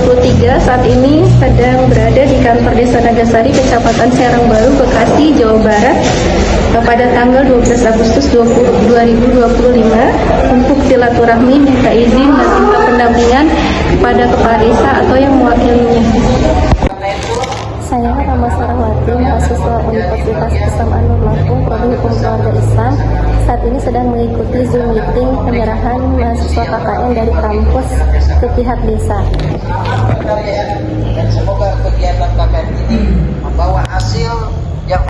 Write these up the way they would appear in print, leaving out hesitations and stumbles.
23 saat ini sedang berada di kantor Desa Nagasari, Kecamatan Serang Baru, Bekasi, Jawa Barat pada tanggal 12 Agustus 2025 untuk silaturahmi minta izin dan minta pendampingan kepada Kepala Desa atau yang mewakilinya. Saya Rama Sarawati, mahasiswa Universitas Islam Anur Lampung, Prodi Hukum Keluarga Islam. Saat ini sedang mengikuti Zoom meeting penyerahan mahasiswa KKN dari kampus ke pihak desa. Dan semoga kegiatan KKN ini membawa hasil yang.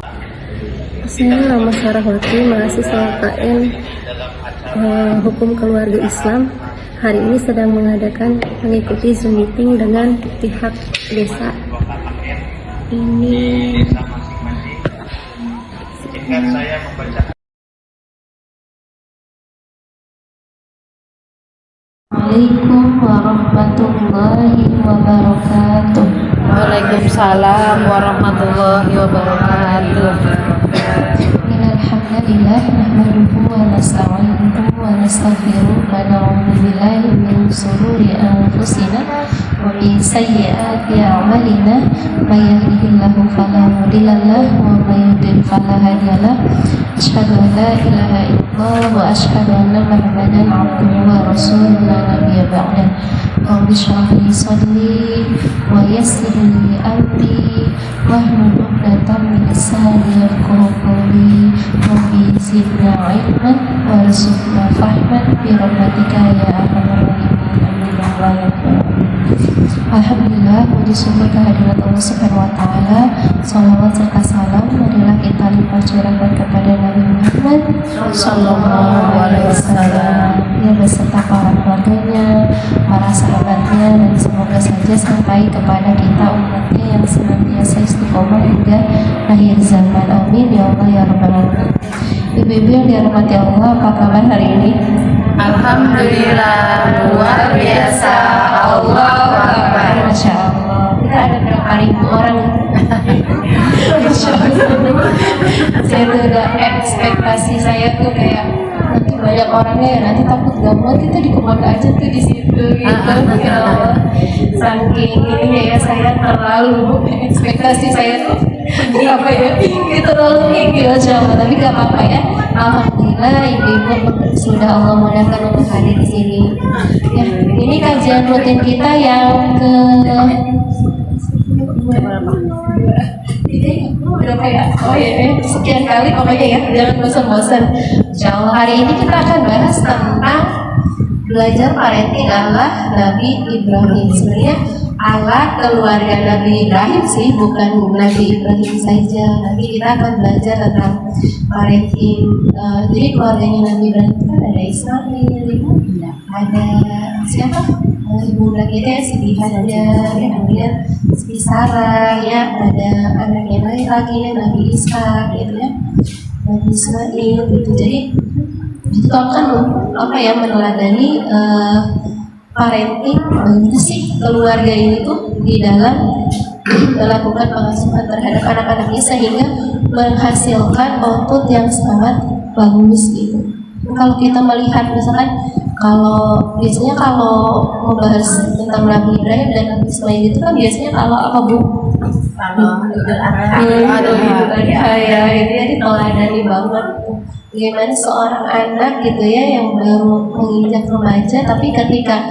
Saya Rama Sarawati, mahasiswa KKN Hukum Keluarga Islam. Hari ini sedang mengikuti Zoom meeting dengan pihak desa. Ini saya membaca. Assalamualaikum warahmatullahi wabarakatuh. Waalaikumsalam warahmatullahi wabarakatuh. Alhamdulillah nahmaduhu wa nasta'inuhu wa nastaghfiruh wa na'udzu billahi min shururi anfusina wa min sayyiati a'malina may yahdihillahu fala mudilla lahu wa may yudlil fala hadiya lahu. Asyhadu an la ilaha illallah wa asyhadu anna Muhammadan abduhu wa rasuluhu la nabiyya ba'dah. Rabbi shrah li sadri wa yassir li amri wahlul 'uqdatam min lisani yafqahu qawli. Rabbi zidna ilman warzuqna fahman bi rahmatika ya arhamar rahimin. Alhamdulillah, puji syukur kehadirat Allah Subhanahu wa Ta'ala. Salawat serta salam marilah kita limpah curahkan kepada Nabi Muhammad Sallallahu Alaihi Wasallam, ya beserta para keluarganya, para sahabatnya, dan semoga saja sampai kepada kita umatnya yang senantiasa istiqomah hingga akhir zaman. Amin ya Allah ya Rabbal Alamin. Ibu-ibu yang dirahmati Allah, apa kabar hari ini? Alhamdulillah, luar biasa. Allahu Akbar. Masya Allah. Kita ada berapa ribu orang? Masya Allah. Saya tuh udah ekspektasi saya tuh kayak nanti banyak orangnya ya, nanti takut gak muat kita di komando aja tuh di situ gitu. Ya Allah. Saking ini ya saya terlalu ekspektasi saya tuh apa ya tinggi, terlalu tinggi Masya Allah. Tapi gak apa-apa ya. Alhamdulillah ibu-ibu sudah Allah mudahkan untuk hadir di sini. Ya, ini kajian rutin kita yang ke berapa ya? Oh ya, sekian kali pokoknya ya, jangan bosan-bosan. Insyaallah hari ini kita akan bahas tentang belajar parenting ala Nabi Ibrahim. Sebenarnya ala keluarga Nabi Ibrahim sih, bukan Nabi Ibrahim saja. Nanti kita akan belajar tentang parenting. Jadi keluarganya Nabi Ibrahim itu kan ada Ismail, ada siapa? Ibu kita ya, si Hajar, ya, kemudian si Sarah, ya, ada anaknya lain lagi ya, Nabi Ishak, gitu ya, Nabi Ismail, gitu. Jadi itu kan apa ya, meneladani parenting bagaimana sih keluarga ini tuh di dalam melakukan pengasuhan terhadap anak-anaknya sehingga menghasilkan output yang sangat bagus gitu. Kalau kita melihat misalkan biasanya kalau membahas tentang Nabi Ibrahim dan Nabi Ismail itu kan biasanya kalau apa Bu? Kalau Idul Adha, ya itu ya diteladani banget. Bagaimana seorang anak gitu ya yang baru menginjak remaja, tapi ketika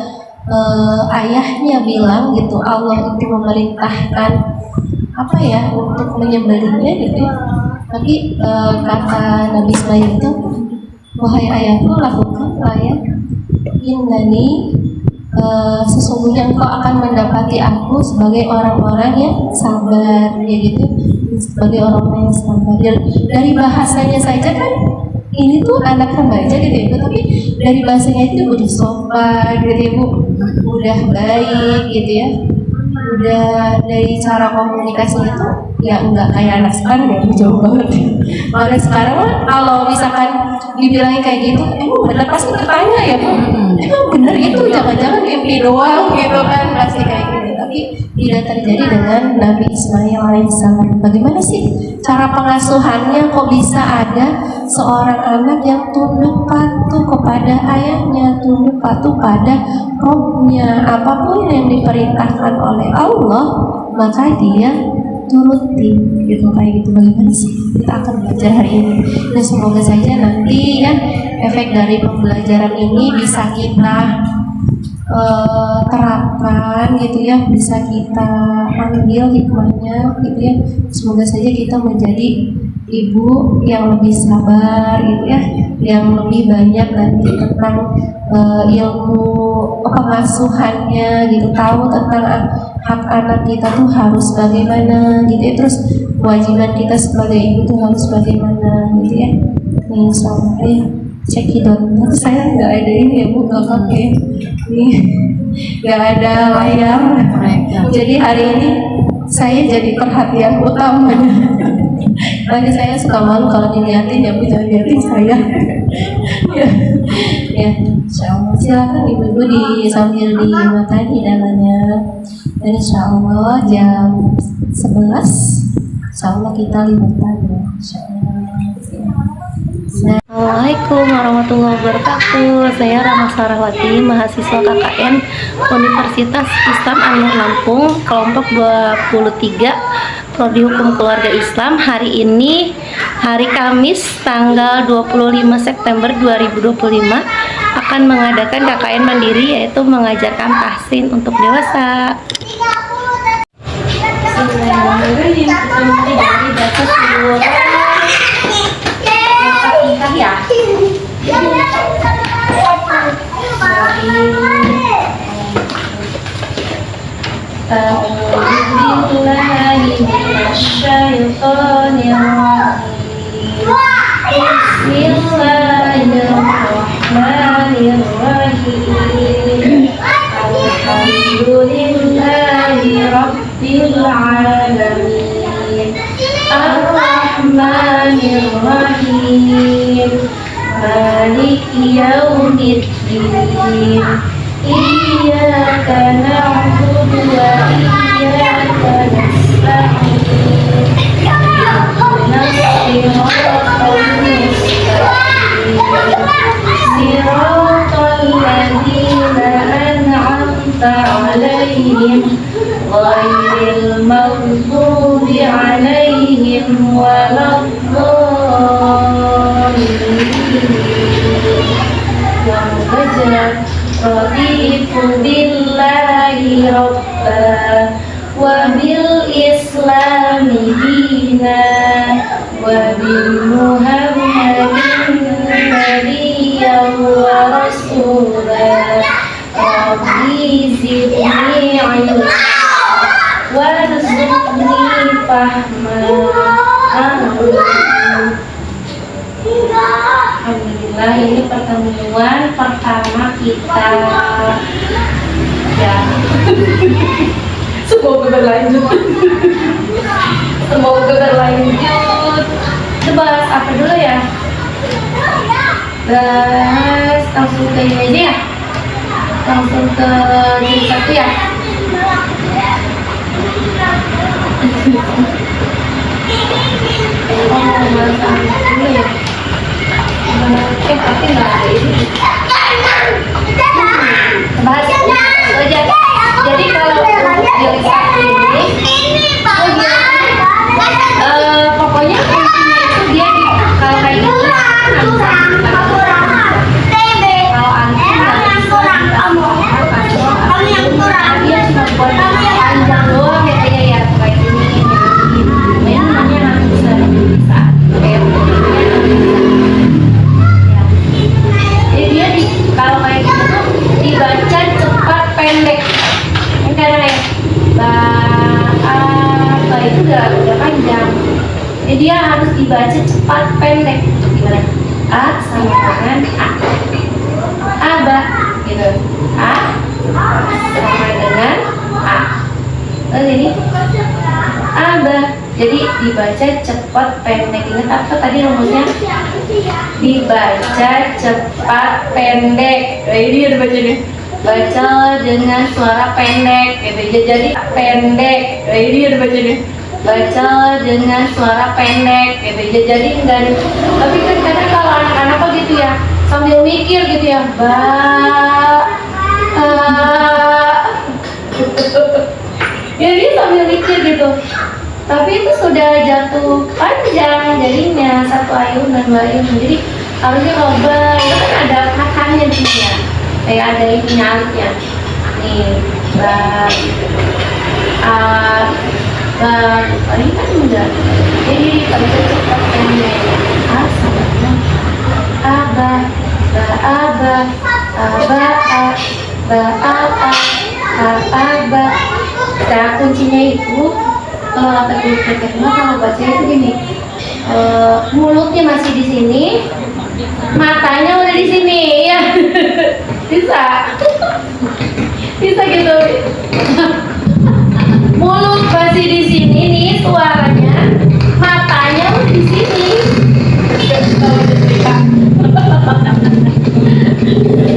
ayahnya bilang gitu Allah itu memerintahkan apa ya untuk menyembelihnya gitu ya. Tapi kata Nabi Ismail itu, wahai ayahku lakukanlah ya. Innani sesungguhnya engkau akan mendapati aku sebagai orang-orang yang sabar ya gitu, sebagai orang-orang yang sabar. Dari bahasanya saja kan ini tuh anak remaja gitu ya, tapi dari bahasanya itu udah sopan gitu ya Bu, udah baik gitu ya, udah dari cara komunikasinya tuh ya enggak kayak anak sekarang ya, jauh banget. Anak sekarang kalau misalkan dibilangin kayak gitu, emang bener pasti bertanya ya Bu, emang bener itu, jangan-jangan mimpi doang gitu kan, pasti kayak gitu. Tapi tidak terjadi dengan Nabi Ismail alaihissalam. Bagaimana sih cara pengasuhannya? Kok bisa ada seorang anak yang tunduk patuh kepada ayahnya, tunduk patuh pada Robnya, apapun yang diperintahkan oleh Allah maka dia turuti, gitu kayak gitu. Bagaimana sih? Kita akan belajar hari ini. Dan semoga saja nanti ya efek dari pembelajaran ini bisa kita terapkan gitu ya, bisa kita ambil hikmahnya gitu ya. Semoga saja kita menjadi ibu yang lebih sabar gitu ya, yang lebih banyak nanti tentang ilmu pengasuhannya gitu, tahu tentang hak anak kita tuh harus bagaimana gitu ya, terus kewajiban kita sebagai ibu tuh harus bagaimana gitu ya. Nih soalnya ya cekidot, tapi saya nggak ada ini ya Bu, nggak pakai nih, nggak ada layar, jadi hari ini saya jadi perhatian utamanya. Lagi saya suka malu kalau dilihatin ya Bu, jangan lihatin saya. Ya, insyaallah silakan ibu-ibu sambil dimakan hidangannya. Dan insyaallah jam 11 insyaallah kita liburan ya, insyaallah. Assalamualaikum warahmatullahi wabarakatuh. Saya Rama Sarahwati, mahasiswa KKN Universitas Islam An-Nur Lampung, kelompok 23, Prodi Hukum Keluarga Islam. Hari ini hari Kamis tanggal 25 September 2025 akan mengadakan KKN mandiri, yaitu mengajarkan tahsin untuk dewasa. Bismillahirrahmanirrahim. Kita mulai dari baca surah ya. Bismillahirrahmanirrahim. Alhamdulillahi rabbil alamin. Ar-Rahmanir-Rahim. Maliki yaumiddin. Iyyaka na'budu wa iyyaka nasta'in. Ihdinas siratal mustaqim. Siratal ladzina an'amta 'alaihim ghairil maghdubi 'alaihim waladdallin. Raditu billahi rabba wa bil islami dina wa bil muhammadin nabiyyan wa rasulah. Rabbi zidni ilma warzuqni fahma. Alhamdulillah, ini pertemuan pertama kita ya. Semoga berlanjut. Semoga berlanjut. Kita bahas apa dulu ya? Bahas langsung ke ini aja ya. Langsung ke jilid 1 ya. Dulu ya. Tapi nggak ada ini. Bahas aja. Jadi kalau jilid 1 ini, pokoknya intinya itu dia kalau kayak gitu kalau antum nggak bisa dia cuma buat panjang doang ya kayak ya kayak ini namanya bisa kayak dia kalau kayak gitu tuh dibaca cepat pendek karena ya apa itu udah panjang, jadi dia harus dibaca cepat pendek. Gimana? A sama dengan A ba gitu, A sama dengan A. Jadi A ba, jadi dibaca cepat pendek. Ingat apa tadi rumusnya? Dibaca cepat pendek. Nah ini udah baca nih. Baca dengan suara pendek gitu. Jadi pendek. Nah, ini udah baca nih. Baca dengan suara pendek gitu. Jadi enggak, tapi kan kadang kalau anak-anak kok gitu ya, sambil mikir gitu ya. Jadi sambil mikir gitu. Tapi itu sudah jatuh panjang jadinya, satu ayunan, dua ayunan. Jadi harusnya kalau itu kan ada katakannya di sini ya. Kayak ada ininya alifnya. Nih, ini kan enggak. Jadi kalau kita cepat pendek, Nah, kuncinya itu kalau baca itu gini, mulutnya masih di sini, matanya udah di sini, ya. Bisa gitu. Mulut masih di sini nih suaranya, matanya udah di sini.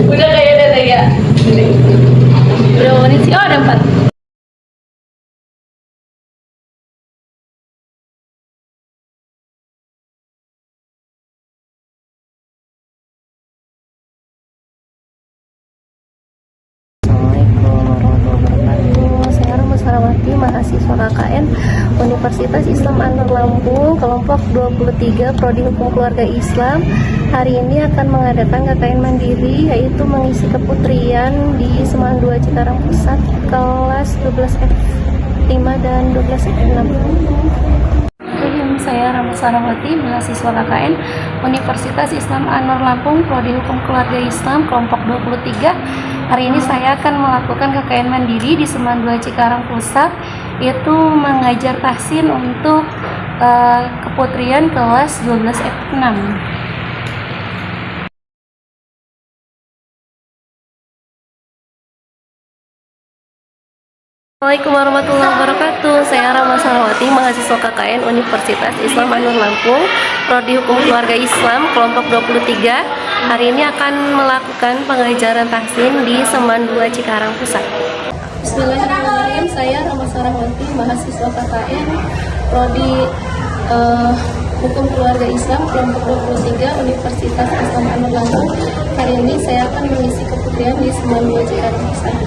Udah kayak udah menit sih, ada 4. Mahasiswa KKN Universitas Islam Anur Lampung kelompok 23 Prodi Hukum Keluarga Islam hari ini akan mengadakan KKN mandiri, yaitu mengisi keputrian di Semarang 2 Cikarang Pusat kelas 12F5 dan 12F6. Saya Rama Sarawati, mahasiswa KKN Universitas Islam Anur Lampung Prodi Hukum Keluarga Islam kelompok 23. Hari ini saya akan melakukan KKN mandiri di Semarang 2 Cikarang Pusat, yaitu mengajar tahsin untuk keputrian kelas 12F6. Assalamualaikum warahmatullahi wabarakatuh. Saya Rama Sarawati, mahasiswa KKN Universitas Islam Anur Lampung Prodi Hukum Keluarga Islam kelompok 23. Hari ini akan melakukan pengajaran tahsin di Seman 2 Cikarang Pusat. Bismillahirrahmanirrahim. Saya Rama Sarawati, mahasiswa KKN Prodi Hukum Keluarga Islam kelompok 23 Universitas Islam Anur Lampung. Hari ini saya akan mengisi keputrian di Seman 2 Cikarang Pusat.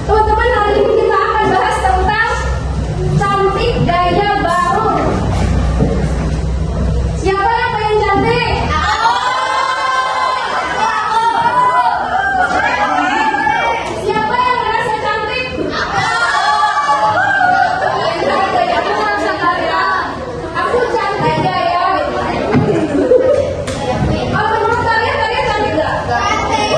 Teman-teman, hari ini kita akan bahas tentang cantik gaya baru. Siapa yang pengen cantik? Siapa yang merasa cantik? Aku cantik gaya. Oh, menurut kalian cantik gak? Cantik.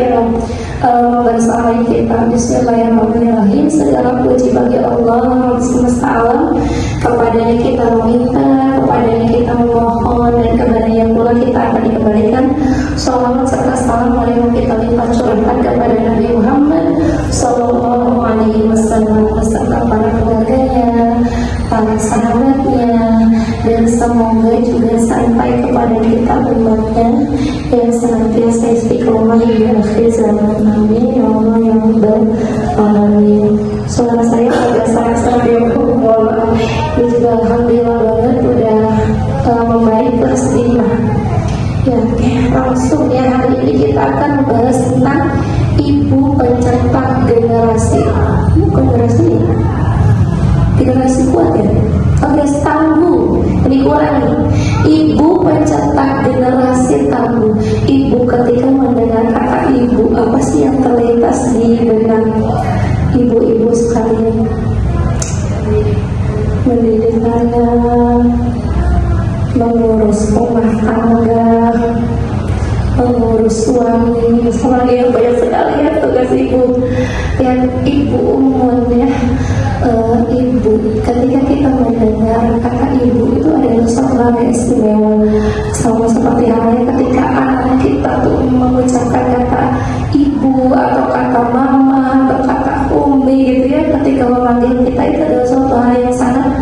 yang membersamai kita. Bismillahirrahmanirrahim. Segala puji bagi Allah semesta alam, kepadanya kita meminta, kepadanya kita memohon, dan kepadanya pula kita akan dikembalikan. Salawat serta salam marilah kita limpah curahkan kepada Nabi Muhammad Sallallahu Alaihi Wasallam beserta para keluarganya, para sahabatnya, dan semoga juga sampai kepada kita umatnya yang senantiasa istiqomah hingga akhir zaman. Amin ya Allah ya Rabbal Alamin. Suara saya agak sangat yang mohon. Ini juga alhamdulillah banget udah membaik plus 5. Ya, langsung ya, hari ini kita akan membahas tentang ibu pencetak generasi. Generasi ya? Generasi kuat ya? Oke, tangguh. Ini kurang nih. Ibu pencetak generasi tangguh. Ibu ketika mendengar kata ibu, apa sih yang terlintas di benak ibu-ibu sekalian? Mendidik anak, mengurus rumah tangga, mengurus suami, sama yang banyak sekali ya tugas ibu. Yang ibu umumnya ibu, ketika kita mendengar kata ibu itu adalah suatu hal yang istimewa. Sama seperti halnya ketika anak kita tuh mengucapkan kata ibu atau kata mama atau kata umi gitu ya, ketika memanggil kita itu adalah suatu hal yang sangat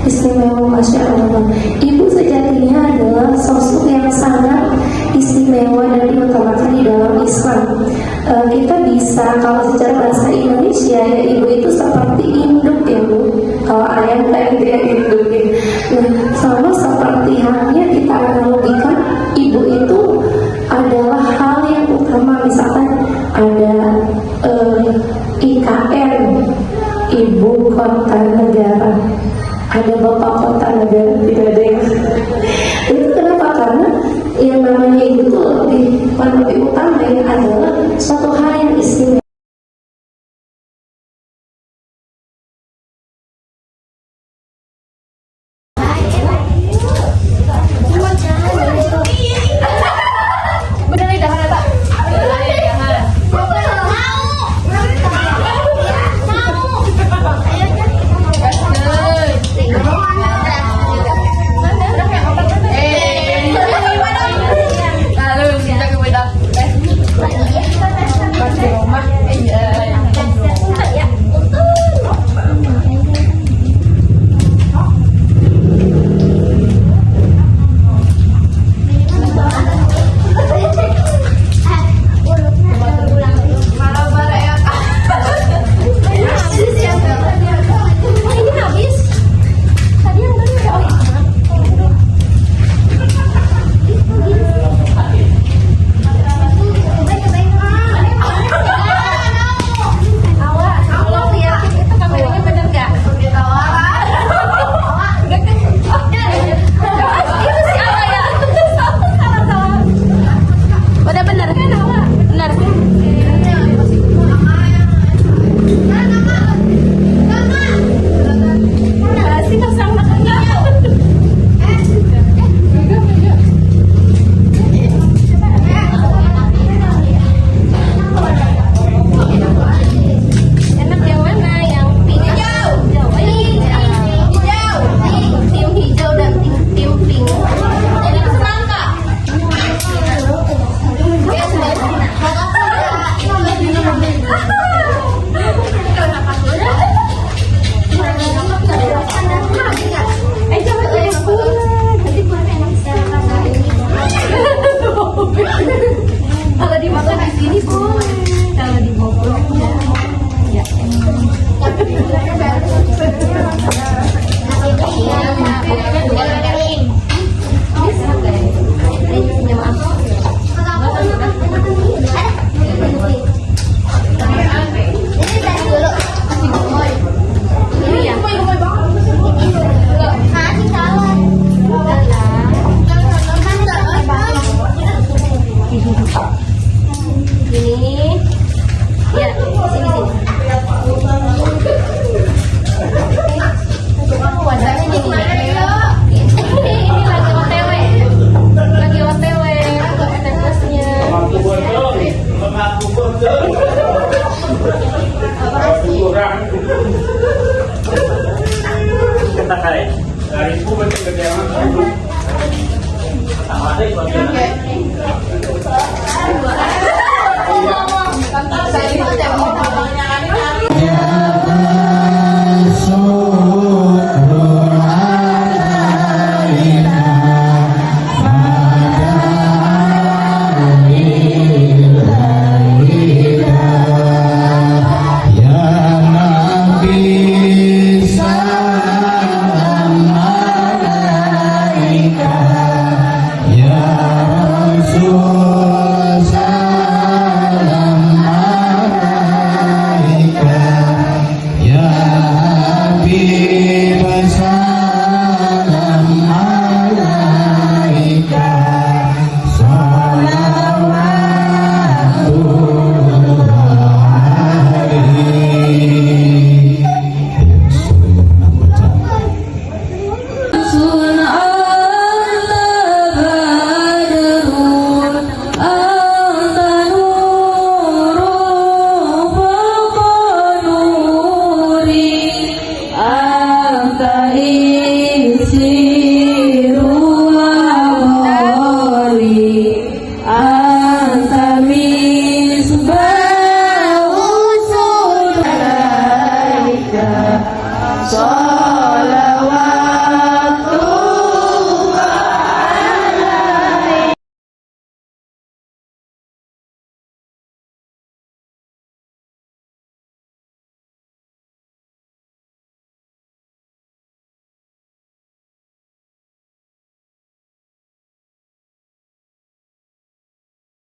istimewa. Masya Allah, ibu sejatinya adalah sosok yang sangat istimewa dan diutamakan di dalam Islam. Kita bisa, kalau secara bahasa Indonesia ya, ibu itu seperti induk ya Bu. Kalau ayah kan dia induk ya. Nah, sama seperti halnya kita analogikan ibu itu adalah hal yang utama. Misalkan ada IKN, ibu kota negara, ada bapak kota negara, tidak ada yang itu kenapa? Karena yang namanya ibu itu lebih utama ya, adalah suatu hal yang istimewa. Di rumah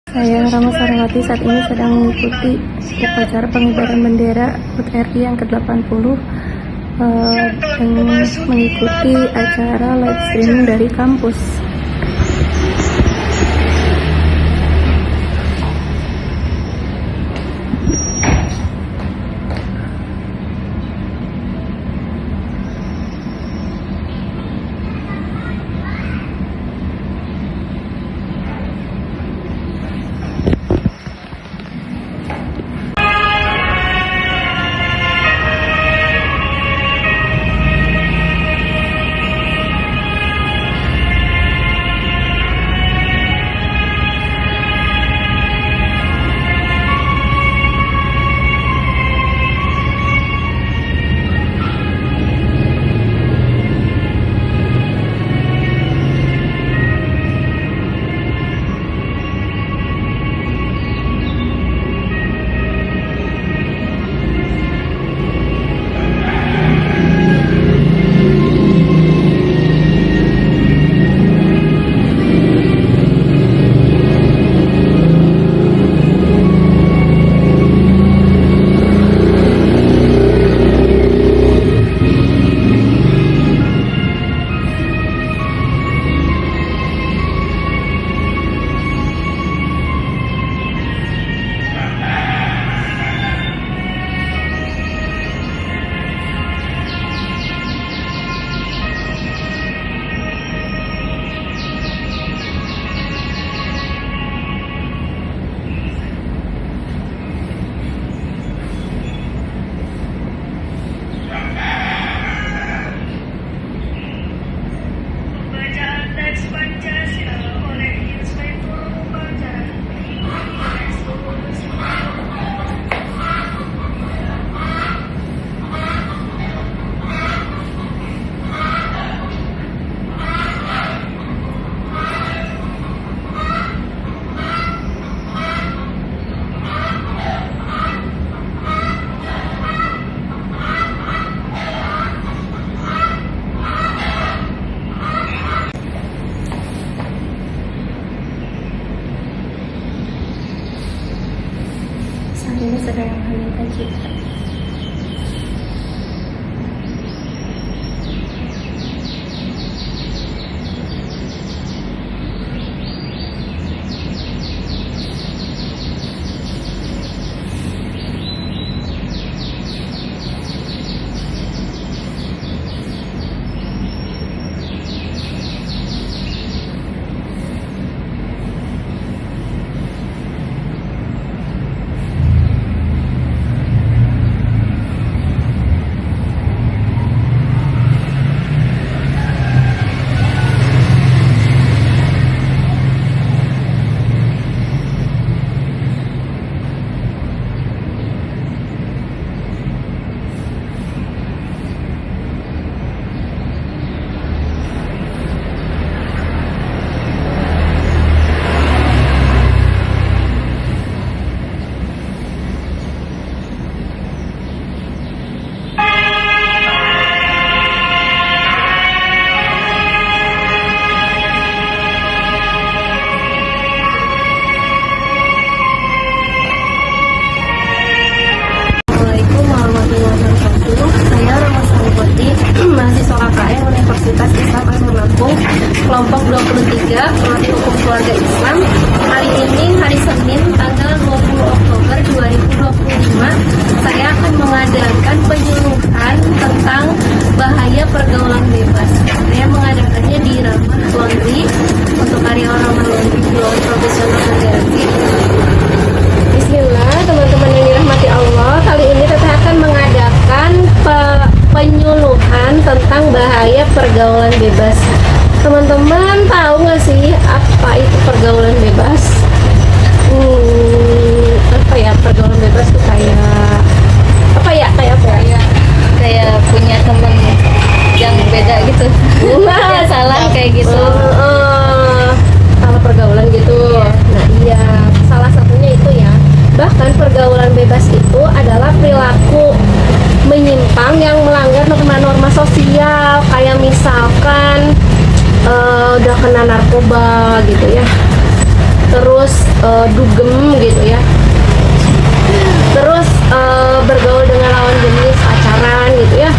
Saya Rama Sarwati saat ini sedang mengikuti upacara pengibaran bendera HUT RI yang ke-80 dengan mengikuti acara live streaming dari kampus. Saat ini sedang mengheningkan cipta. pergaulan bebas. Teman-teman tahu nggak sih apa itu pergaulan bebas? Apa ya pergaulan bebas tuh kayak apa ya? Kayak punya temen yang beda gitu. Wah, Salah kayak gitu. Salah pergaulan gitu. Nah iya, salah satunya itu ya. Bahkan pergaulan bebas itu adalah perilaku menyimpang yang melanggar norma-norma sosial, kayak misalkan udah kena narkoba gitu ya, terus dugem gitu ya, terus bergaul dengan lawan jenis, pacaran gitu ya,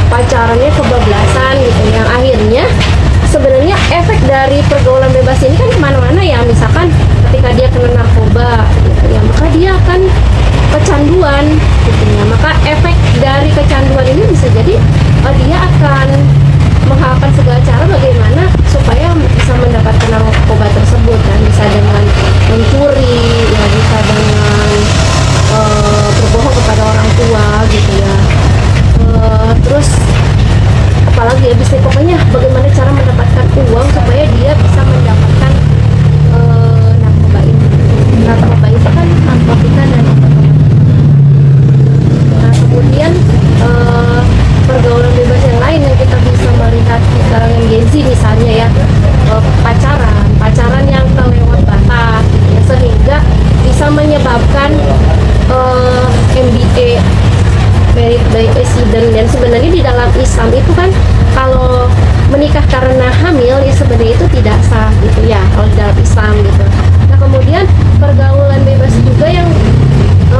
pacarannya kebablasan gitu, yang akhirnya sebenarnya efek dari pergaulan bebas ini kan kemana-mana ya. Misalkan ketika dia kena narkoba gitu ya, maka dia akan kecanduan gitu ya. Maka efek dari kecanduan ini bisa jadi dia akan menghalalkan segala cara bagaimana supaya bisa mendapatkan narkoba tersebut, kan bisa dengan mencuri ya, bisa dengan berbohong kepada orang tua gitu ya. Terus apalagi ya, bisa pokoknya bagaimana cara mendapatkan uang supaya dia bisa mendapatkan narkoba ini. Narkoba itu kan narkotika dan nah kemudian pergaulan bebas yang lain yang kita bisa melihat di kalangan Gen Z misalnya ya, pacaran yang kelewat batas ya, sehingga bisa menyebabkan MBA, married by accident. Dan sebenarnya di dalam Islam itu kan kalau menikah karena hamil ya sebenarnya itu tidak sah gitu ya kalau di dalam Islam gitu. Nah kemudian pergaulan bebas juga yang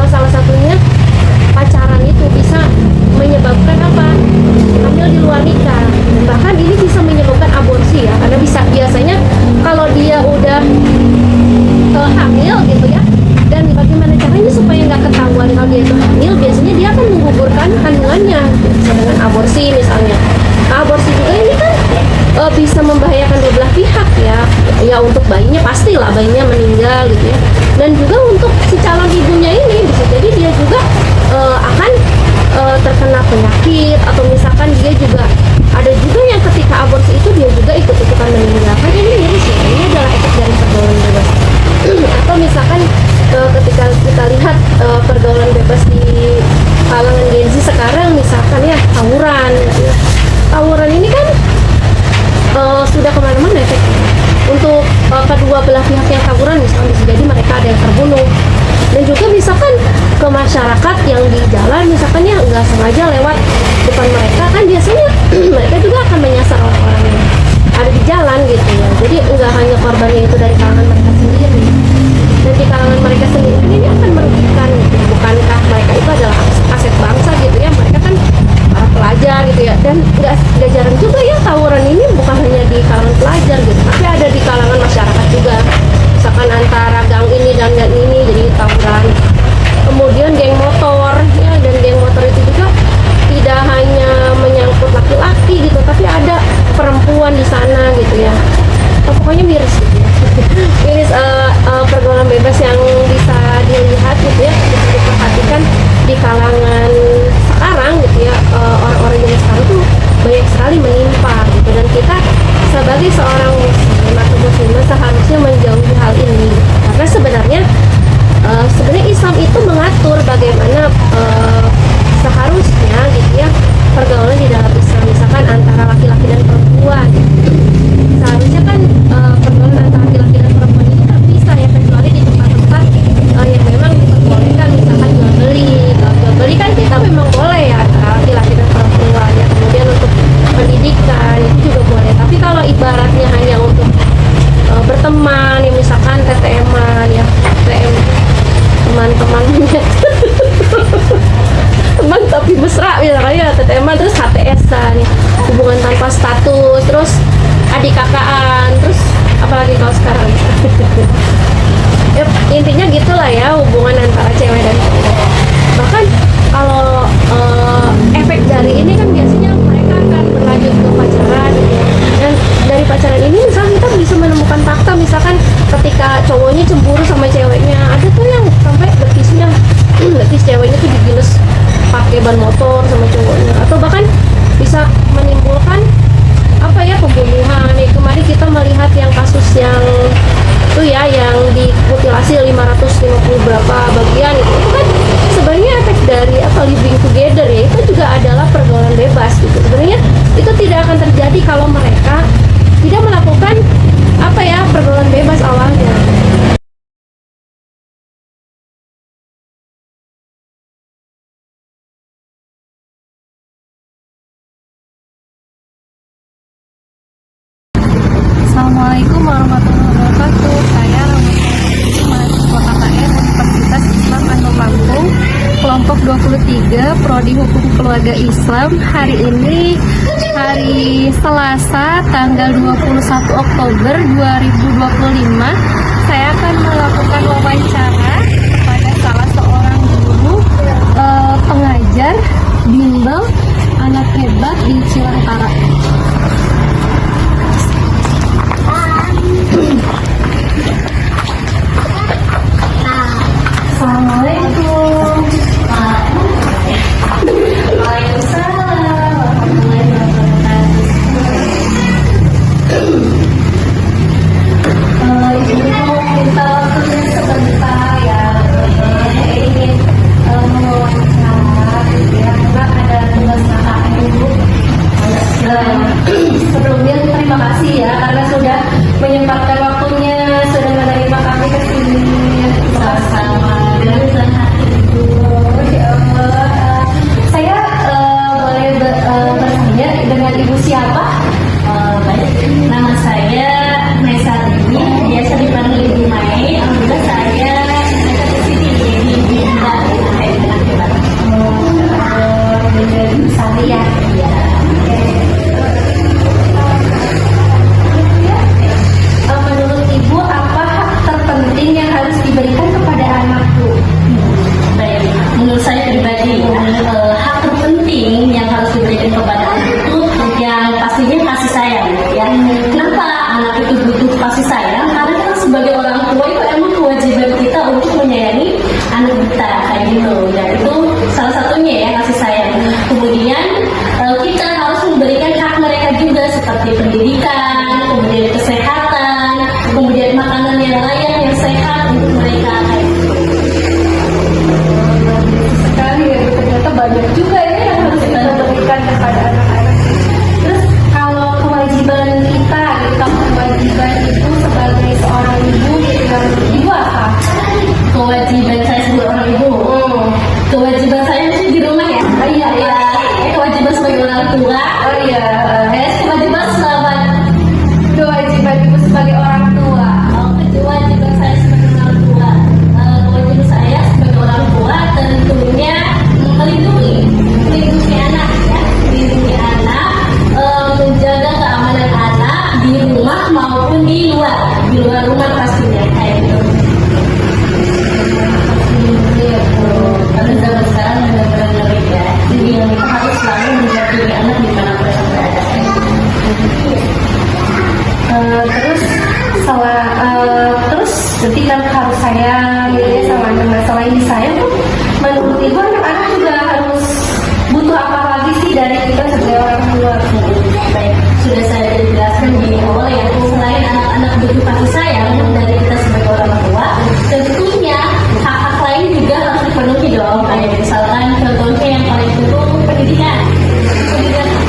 salah satunya pacaran itu bisa menyebabkan apa? Hamil di luar nikah. Bahkan ini bisa menyebabkan aborsi ya, karena biasanya kalau dia udah hamil gitu ya, dan bagaimana caranya supaya nggak ketahuan kalau dia itu hamil, biasanya dia akan menggugurkan kandungannya bisa dengan aborsi misalnya. Nah, aborsi juga ini kan bisa membahayakan dua belah pihak ya untuk bayinya pastilah bayinya meninggal gitu ya, dan juga untuk si calon ibunya ini bisa jadi dia juga akan terkena penyakit, atau misalkan dia juga ada juga yang ketika aborsi itu dia juga ikut-ikutan meninggal. Kan ini miris ya, ini adalah efek dari pergaulan bebas. Atau misalkan ketika kita lihat pergaulan bebas di kalangan Gen Z sekarang, misalkan ya tawuran gitu ya. Tawuran ini kan sudah kemana-mana efeknya. Untuk kedua belah pihak yang tawuran misalkan bisa jadi mereka ada yang terbunuh, dan juga misalkan ke masyarakat yang di jalan misalkan ya nggak sengaja lewat depan mereka, kan biasanya mereka juga akan menyasar orang-orang yang ada di jalan gitu ya. Jadi nggak hanya korbannya itu dari kalangan mereka sendiri, dan di kalangan mereka sendiri ini akan merugikan gitu. Bukankah mereka itu adalah aset bangsa gitu ya, mereka kan para pelajar gitu ya. Dan nggak jarang juga ya tawuran ini bukan hanya di kalangan pelajar gitu, tapi ada di kalangan masyarakat juga, misalkan antara gang ini dan gang ini jadi tawuran. Kemudian geng motor ya, dan geng motor itu juga tidak hanya menyangkut laki-laki gitu, tapi ada perempuan di sana gitu ya. Pokoknya miris gitu ya. Miris pergaulan bebas yang bisa dilihat gitu ya, bisa diperhatikan di kalangan sekarang gitu ya. Orang-orang yang sekarang tuh banyak sekali menimpa gitu, dan kita sebagai seorang muslim atau muslimah seharusnya menjauhi hal ini, karena sebenarnya Islam itu mengatur bagaimana seharusnya gitu ya pergaulan di dalam Islam, misalkan antara laki-laki dan perempuan. Seharusnya kan pergaulan antara laki-laki dan perempuan ini terpisah ya, kecuali di tempat-tempat yang memang diperbolehkan, misalkan jual beli kan kita memang boleh ya antara laki-laki dan perempuan ya. Kemudian untuk pendidikan itu juga boleh, tapi kalau ibaratnya hanya untuk berteman ya, misalkan TTM-an ya, teman-temannya teman tapi mesra misalkan ya, TTM-an, terus HTS-an ya, hubungan tanpa status, terus adik kakak-an, terus apalagi kalau sekarang ya, intinya gitulah ya hubungan antara cewek dan cowok. Bahkan kalau efek dari ini kan biasanya mereka akan berlanjut ke pacaran gitu ya. Dan dari pacaran ini misalnya kita bisa menemukan fakta, misalkan ketika cowoknya cemburu sama ceweknya, ada tuh yang sampai betis ceweknya tuh digiles pakai ban motor sama cowoknya, atau bahkan bisa menimbulkan apa ya, pembunuhan. Kemarin kita melihat yang kasus yang itu ya, yang dimutilasi 550 berapa bagian itu kan sebenarnya efek dari apa, living together ya, itu juga adalah pergaulan bebas gitu. Sebenarnya itu tidak akan terjadi kalau mereka tidak melakukan apa ya, pergaulan bebas awalnya. Assalamualaikum warahmatullahi wabarakatuh. Saya mahasiswa KKN Universitas Islam Anur Lampung, kelompok 23, Prodi Hukum Keluarga Islam. Hari ini hari Selasa tanggal 21 Oktober 2025, saya akan melakukan wawancara kepada salah seorang guru pengajar bimbel anak hebat di Cilangkara. Assalamualaikum. Waalaikumsalam warahmatullahi wabarakatuh. Ibu mau minta waktunya sebentar ya. Ingin mewawancara ya, karena ada tugas KKN Ibu. Sebelumnya terima kasih ya karena sudah menyempatkan waktunya, sudah menerima kami ke sini. Sama-sama. Saya boleh bertanya dengan ibu siapa? Baik, nama saya Nesa Rini, biasa dipanggil Ibu Mai. Alhamdulillah saya di sini di Binda dengan saya. Menurut Ibu apa hak terpenting yang harus diberikan kepada anakku? Baik, menurut saya pribadi hak terpenting yang harus diberikan kepada anak itu yang pastinya kasih sayang ya. Kenapa anak itu butuh kasih sayang? Karena kita sebagai orang tua itu emang kewajiban kita untuk menyayangi anak kita kayak gitu. Dan itu salah satunya ya, kasih sayang. Kemudian kita harus memberikan hak mereka juga seperti pendidikan, kemudian kesehatan, kemudian makanan yang layak yang sehat untuk mereka kayak gitu. Sekali ya, ternyata banyak juga ya yang harus kita berikan kepada anak-anak. Terus kalau kewajiban kita, kewajiban itu sebagai seorang ibu, ibu apa? Kewajiban saya sebagai orang ibu. Kewajiban saya sih di rumah ya. Oh iya ya. Kewajiban sebagai orang tua. Oh iya. Kewajiban kewajiban ibu sebagai orang tua. Oh, kewajiban saya sebagai orang tua. Kewajiban saya sebagai orang tua tentunya melindungi anak ya, melindungi anak, menjaga keamanan anak di rumah maupun di luar rumah pastinya kayak gitu. Karena zaman sekarang benar-benar ngeri ya, jadi kita harus selalu mendampingi anak di mana mereka berada. Terus ketika harus sayang ya sama anak, selain disayang tuh menurut ibu anak-anak juga harus butuh apa lagi sih dari kita sebagai orang tua? Baik, sudah saya jelaskan di awal ya, selain anak-anak butuh kasih sayang dari kita sebagai orang tua, tentunya hak-hak lain juga harus dipenuhi dong. Kayak misalkan contohnya yang paling penting pendidikan.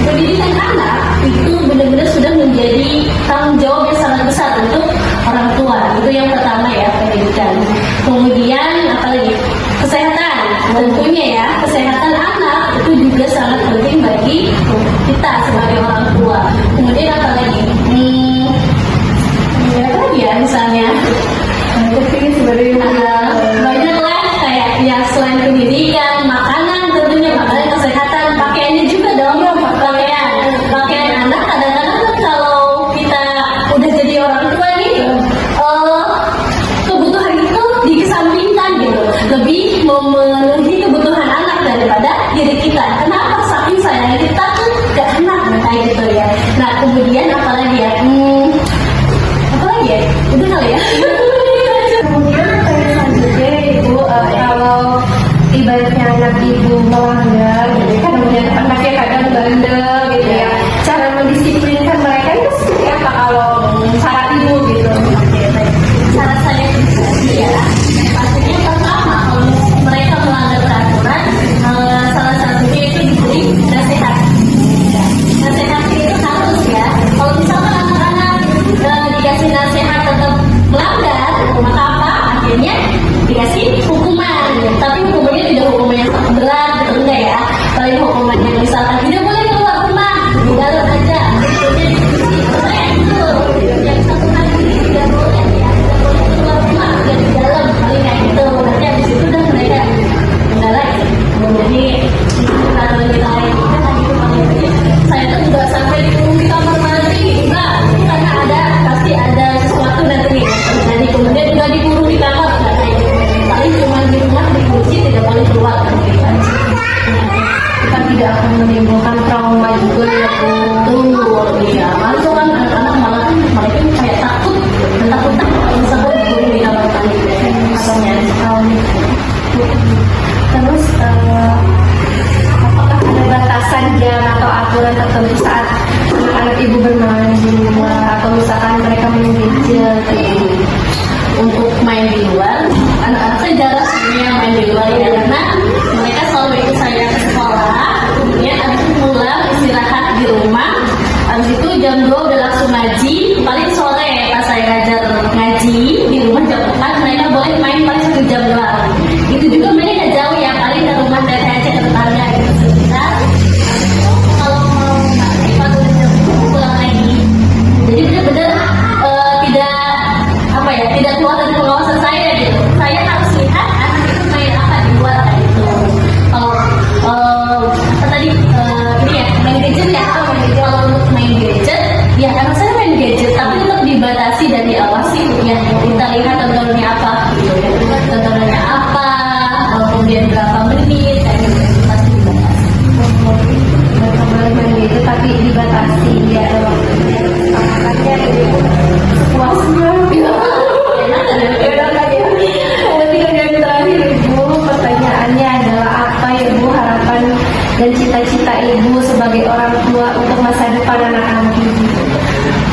Pendidikan anak itu benar-benar sudah menjadi tanggung jawab yang sangat besar untuk orang tua. Itu yang pertama ya, pendidikan. Kemudian apalagi? Kesehatan. Tentunya ya, kesehatan anak itu juga sangat penting bagi kita sebagai orang tua. Kemudian apalagi? Ya misalnya banyak lah kayak ya, selain pendidikan, makanan, tentunya makanan, kesehatan, pakaiannya juga dong. Pakaian anak kadang-kadang kan kalau kita udah jadi orang tua nih, kebutuhan itu dikesampingkan gitu, lebih memenuhi kebutuhan anak daripada diri kita. Kenapa? Saking sayang kita tuh ke anak kayak gitu ya. Nah kemudian apalagi ya? Udah kali ya. Kemudian selanjutnya ibu, kalau ibaratnya anak ibu melanggar gitu kan, kemudian anaknya kadang bandel gitu ya, cara mendisiplinkan mereka hukuman yang sangat berat gitu enggak ya. Paling hukuman yang misalkan tidak boleh keluar rumah, di dalam aja, berikutnya diskusi, itu yang satu lagi tidak boleh ya, tidak boleh keluar rumah, tidak di dalam, paling kayak gitu. Nanti habis itu udah mereka kendala ya. Jadi kalau nilai kita kan itu paling penting. Saya tuh juga sampai dikurung di kamar mandi, enggak, karena ada pasti ada sesuatu nanti terjadi. Kemudian juga dikurung di kamar, enggak kayak gitu. Paling cuma di rumah dikunci, tidak boleh keluar kan gitu. Kita tidak akan menimbulkan trauma juga ya Bu. Iya, itu kan anak-anak malah mereka kayak takut kalau misalkan dikurung di kamar mandi atau nyari sekali. Terus apakah ada batasan jam atau aturan tertentu saat anak ibu bermain di rumah atau misalkan mereka main gadget gitu? Untuk main di luar, anak-anak saya jarang sebenarnya main di luar ya, karena mereka selalu ikut saya ke sekolah, kemudian habis itu pulang istirahat di rumah, habis itu jam 2 udah langsung ngaji, paling sore pas saya ngajar ngaji di rumah jam 4 mereka boleh main paling 1 jam doang. Itu juga mereka nggak jauh ya, paling ke rumah saya aja ke tetangga gitu sekitar. Kalau mau maghrib atau jam 10 pulang lagi, jadi benar-benar tidak keluar dari pengawasan saya gitu. Saya harus lihat anak itu main apa di luar kayak gitu. Apa tadi ini ya main gadget ya, kalau untuk main gadget ya anak saya main gadget tapi tetap dibatasi dan diawasi ya. Kita lihat tontonannya apa gitu ya, tontonannya apa, kemudian berapa menit kayak gitu pasti dibatasi. Mereka boleh main gadget tapi dibatasi ya waktunya. Makanya ibu sepuasnya. Kemudian yang terakhir Ibu, pertanyaannya adalah apa ya Bu harapan dan cita-cita Ibu sebagai orang tua untuk masa depan anak-anak Ibu?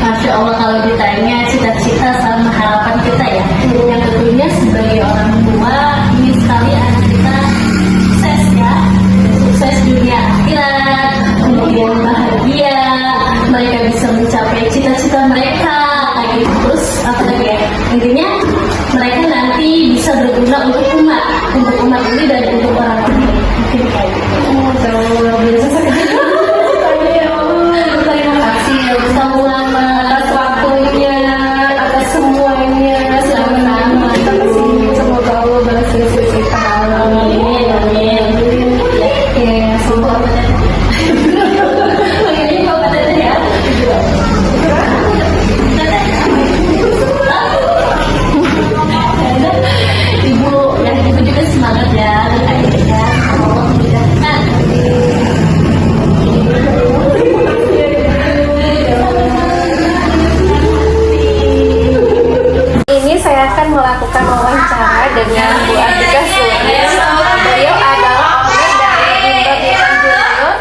Masya Allah, kalau ditanya cita-cita sama harapan kita ya, yang tentunya sebagai orang tua ingin sekali anak kita sukses ya, sukses dunia akhirat, kemudian bahagia, mereka bisa mencapai cita-cita mereka kayak gitu. Terus apa lagi ya, intinya mereka nanti bisa berguna untuk umat ini dan untuk orang lain. Mungkin kayak gitu. Luar biasa sekali. Terima kasih ya Bu Sama atas waktunya, atas semuanya. Sama-sama. Semoga Allah balas rezeki kita. Amin. Ya, semoga Ibu, yang itu juga semangat ya, kayaknya Allah mudahkan. ini saya akan melakukan wawancara dengan Bu Atika Suri. Beliau adalah owner dari Bimba Biran Junior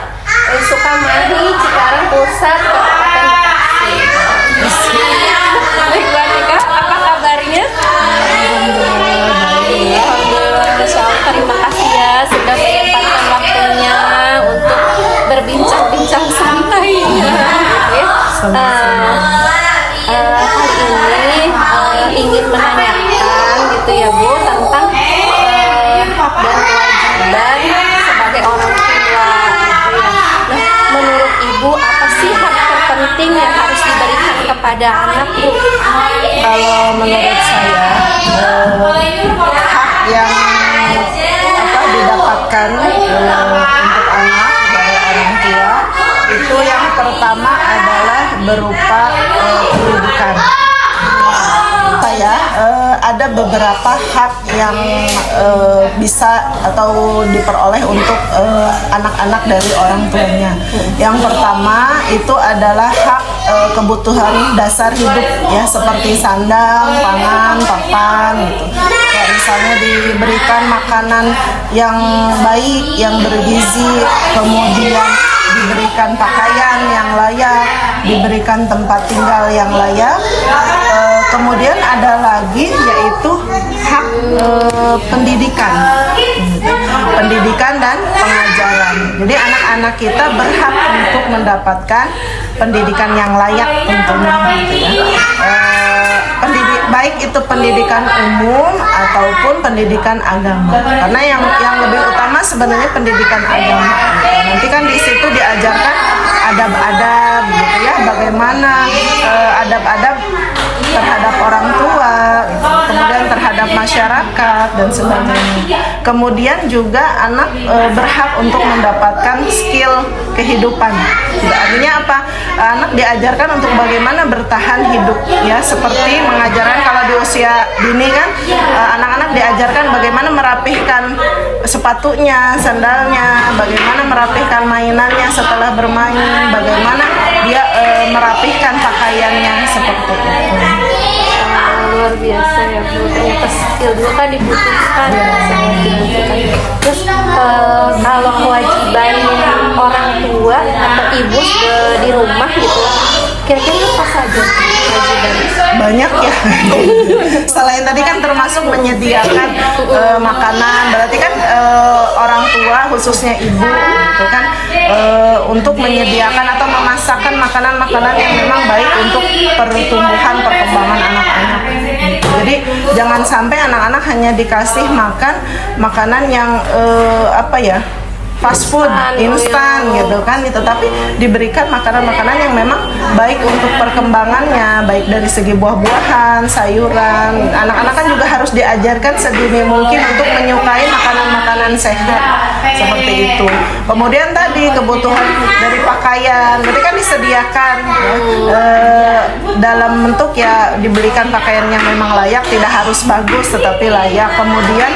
Sukamahi, Cikarang Pusat, Kabupaten Bekasi. Baik Bu Atika, apa kabarnya? Alhamdulillah, terima kasih ya sudah menyempatkan waktunya untuk berbincang-bincang santai. Kali ini ingin menanyakan gitu ya Bu tentang hak dan kewajiban sebagai orang tua gitu ya. Nah, menurut Ibu apa sih hak terpenting yang harus diberikan kepada anak Bu? Kalau menurut saya hak yang didapatkan untuk anak dari orang tua itu yang pertama adalah berupa pendidikan. Ada beberapa hak yang bisa atau diperoleh untuk anak-anak dari orang tuanya. Yang pertama itu adalah hak kebutuhan dasar hidup ya, seperti sandang, pangan, papan gitu. Kayak misalnya diberikan makanan yang baik, yang bergizi, kemudian diberikan pakaian yang layak, diberikan tempat tinggal yang layak. Kemudian ada lagi yaitu hak pendidikan dan pengajaran. Jadi anak-anak kita berhak untuk mendapatkan pendidikan yang layak tentunya gitu ya. Baik itu pendidikan umum ataupun pendidikan agama. Karena yang lebih utama sebenarnya pendidikan agama. Nanti kan di situ diajarkan adab-adab gitu ya, bagaimana adab-adab terhadap orang tua, gitu. Kemudian terhadap masyarakat dan sebagainya. Kemudian juga anak berhak untuk mendapatkan skill kehidupan. Gitu. Artinya apa? Anak diajarkan untuk bagaimana bertahan hidup ya, seperti mengajarkan kalau di usia dini kan anak-anak diajarkan bagaimana merapihkan sepatunya, sandalnya, bagaimana merapihkan mainannya setelah bermain, bagaimana dia merapihkan pakaiannya seperti itu. Luar biasa ya Bu, ternyata skill juga kan dibutuhkan ya, sangat dibutuhkan. Terus kalau kewajiban orang tua atau ibu di rumah gitu, kira-kira apa saja kewajiban? Banyak ya. Selain tadi kan termasuk menyediakan makanan, berarti kan orang tua khususnya ibu gitu kan untuk menyediakan atau memasakkan makanan-makanan yang memang baik untuk pertumbuhan perkembangan anak-anak. Jadi jangan sampai anak-anak hanya dikasih makanan yang fast food, instan gitu kan, tetapi diberikan makanan-makanan yang memang baik untuk perkembangannya, baik dari segi buah-buahan, sayuran. Anak-anak kan juga harus diajarkan sedini mungkin untuk menyukai makanan-makanan sehat seperti itu. Kemudian tadi kebutuhan dari pakaian, berarti kan disediakan dalam bentuk ya diberikan pakaian yang memang layak, tidak harus bagus tetapi layak. Kemudian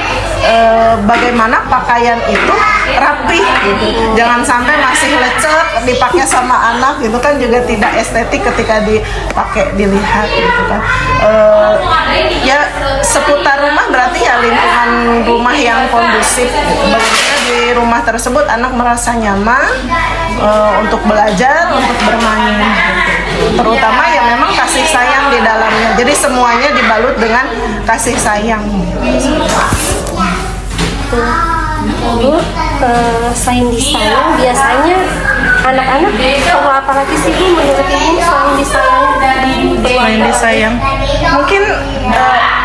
bagaimana pakaian itu rapi gitu. Jangan sampai masih lecek dipakai sama anak gitu kan, juga tidak estetik ketika dipakai dilihat gitu kan. Ya seputar rumah berarti ya lingkungan rumah yang kondusif gitu. Bagaimana di rumah tersebut anak merasa nyaman untuk belajar, untuk bermain gitu. Terutama ya memang kasih sayang di dalamnya. Jadi semuanya dibalut dengan kasih sayang. Lalu selain disayang, biasanya anak-anak perlu apa lagi sih Bu menurut Ibu selain disayang? Selain disayang, mungkin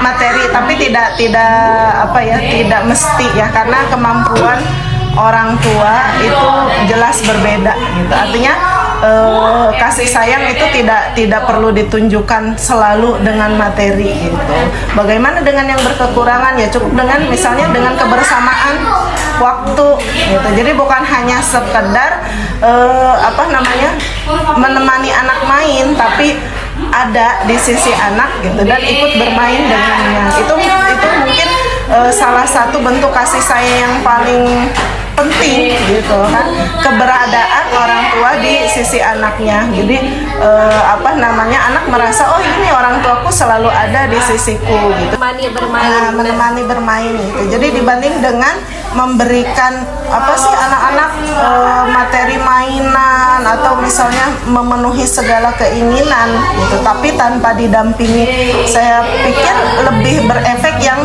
materi, tapi tidak mesti ya, karena kemampuan orang tua itu jelas berbeda gitu. Artinya kasih sayang itu tidak perlu ditunjukkan selalu dengan materi gitu. Bagaimana dengan yang berkekurangan, ya cukup dengan misalnya dengan kebersamaan waktu gitu. Jadi bukan hanya sekedar menemani anak main, tapi ada di sisi anak gitu dan ikut bermain dengannya. Itu mungkin salah satu bentuk kasih sayang yang paling penting gitu kan, keberadaan orang tua di sisi anaknya. Jadi anak merasa oh ini orang tuaku selalu ada di sisiku gitu. Menemani bermain gitu. Jadi dibanding dengan memberikan anak-anak materi mainan atau misalnya memenuhi segala keinginan gitu, tapi tanpa didampingi, saya pikir lebih berefek yang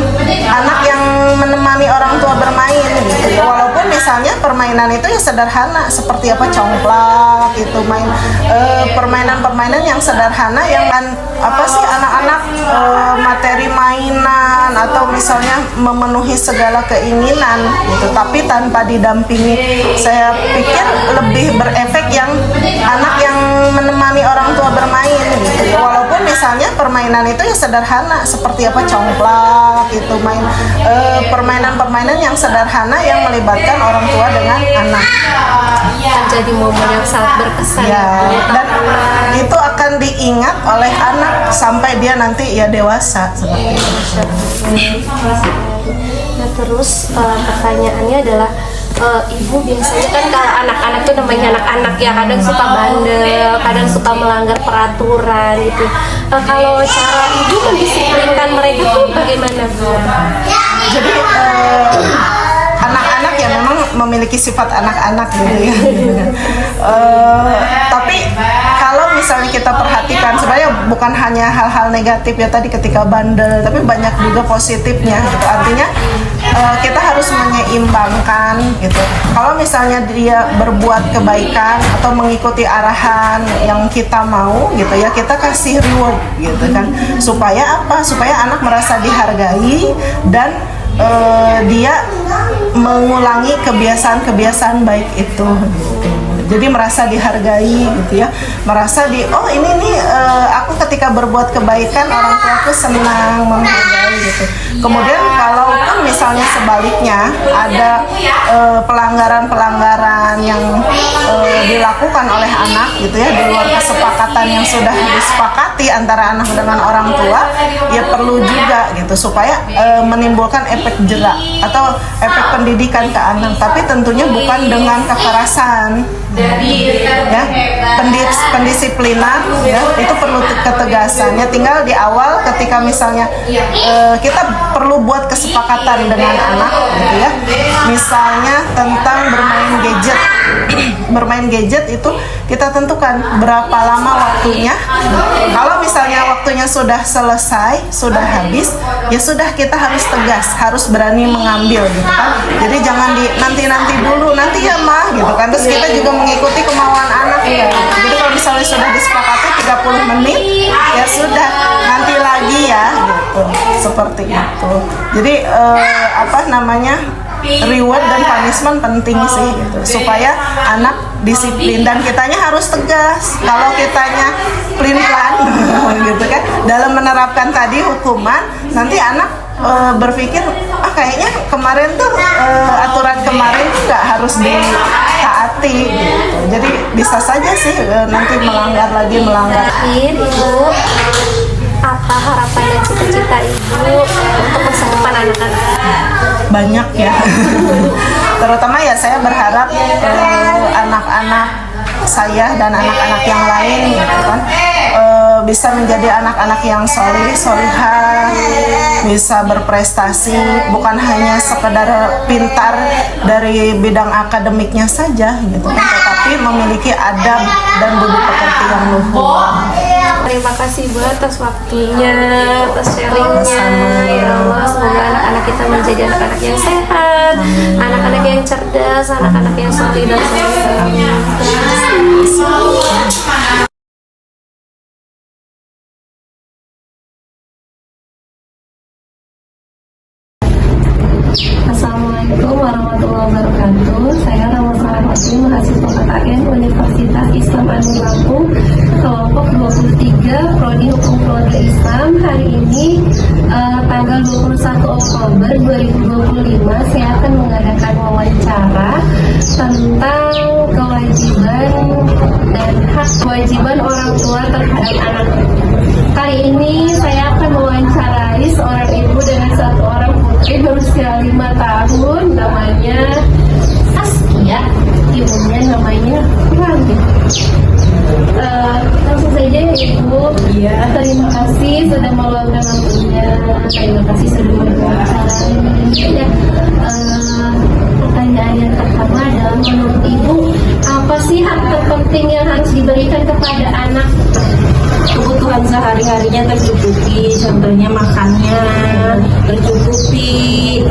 anak yang menemani orang tua bermain gitu. Walaupun misalnya permainan itu ya sederhana seperti congklak itu, main permainan-permainan yang sederhana yang anak-anak materi mainan atau misalnya memenuhi segala keinginan gitu, tapi tanpa didampingi, saya pikir lebih berefek yang anak yang menemani orang tua bermain gitu. Walaupun misalnya permainan itu ya sederhana seperti congklak itu, main permainan-permainan yang sederhana yang melibatkan orang tua dengan anak. Menjadi momen yang sangat berkesan ya, dan itu akan diingat oleh anak sampai dia nanti ya dewasa seperti itu. Nah terus pertanyaannya adalah Ibu biasanya kan kalau anak-anak tuh namanya anak-anak ya, kadang suka bandel, kadang suka melanggar peraturan gitu. Kalau cara Ibu mendisiplinkan mereka tuh bagaimana Bu? Jadi anak-anak ya memang memiliki sifat anak-anak gitu ya. Tapi kalau misalnya kita perhatikan, sebenarnya bukan hanya hal-hal negatif ya tadi ketika bandel, tapi banyak juga positifnya gitu. Artinya kita harus menyeimbangkan gitu. Kalau misalnya dia berbuat kebaikan atau mengikuti arahan yang kita mau gitu ya, kita kasih reward gitu kan. Supaya apa? Supaya anak merasa dihargai dan dia mengulangi kebiasaan-kebiasaan baik itu gitu. Jadi merasa dihargai gitu ya, merasa oh ini nih aku ketika berbuat kebaikan orang tuaku senang, menghargai gitu. Kemudian kalau kan misalnya sebaliknya ada pelanggaran-pelanggaran yang dilakukan oleh anak gitu ya, di luar kesepakatan yang sudah disepakati antara anak dengan orang tua, ya perlu juga gitu supaya menimbulkan efek jerak atau efek pendidikan ke anak, tapi tentunya bukan dengan kekerasan. Ya, pendisiplinan ya, itu perlu ketegasannya. Tinggal di awal ketika misalnya kita perlu buat kesepakatan dengan anak gitu ya, misalnya tentang bermain gadget. Bermain gadget itu kita tentukan berapa lama waktunya. Kalau misalnya waktunya sudah selesai, sudah habis, ya sudah, kita harus tegas, harus berani mengambil gitu kan. Jadi jangan nanti dulu, nanti ya mah gitu kan. Terus kita juga mengikuti kemauan anak ya. Jadi kalau misalnya sudah disepakati 30 menit, ya sudah, nanti lagi ya gitu. Seperti itu. Jadi reward dan punishment penting sih gitu, supaya anak disiplin, dan kitanya harus tegas. Kalau kitanya pelin-pelan gitu kan dalam menerapkan tadi hukuman, nanti anak berpikir kayaknya kemarin tuh aturan kemarin tuh nggak harus ditaati gitu. Jadi bisa saja sih nanti melanggar. Ibu, apa harapan dan cita-cita Ibu untuk masa depan anak-anak? Banyak ya. Terutama ya saya berharap anak-anak saya dan anak-anak yang lain gitu kan bisa menjadi anak-anak yang solihah, bisa berprestasi, bukan hanya sekedar pintar dari bidang akademiknya saja gitu kan, tetapi memiliki adab dan budi pekerti yang luhur. Terima kasih Bu atas waktunya, atas sharingnya. Ya Allah, semoga anak-anak kita menjadi anak-anak yang sehat, anak-anak yang cerdas, anak-anak yang soleh dan solehah. Assalamualaikum warahmatullahi wabarakatuh. Saya Rama Sarahwati, mahasiswa KKN Universitas Islam Anur Lampung, kelompok 23, Prodi Hukum Keluarga Islam. Hari ini tanggal 21 Oktober 2025, saya akan mengadakan wawancara tentang kewajiban dan hak kewajiban orang tua terhadap anak. Kali ini saya akan mewawancarai seorang ibu dengan satu orang putri berusia 5 tahun, namanya Askia, ibunya namanya Ranti. Langsung saja ya Ibu. Iya. Terima kasih sudah meluangkan waktunya. Terima kasih sudah mewawancarai. Ya, pertanyaan yang pertama adalah, menurut Ibu, apa sih hak terpenting yang harus diberikan kepada anak? Kebutuhan sehari-harinya tercukupi, contohnya makannya tercukupi,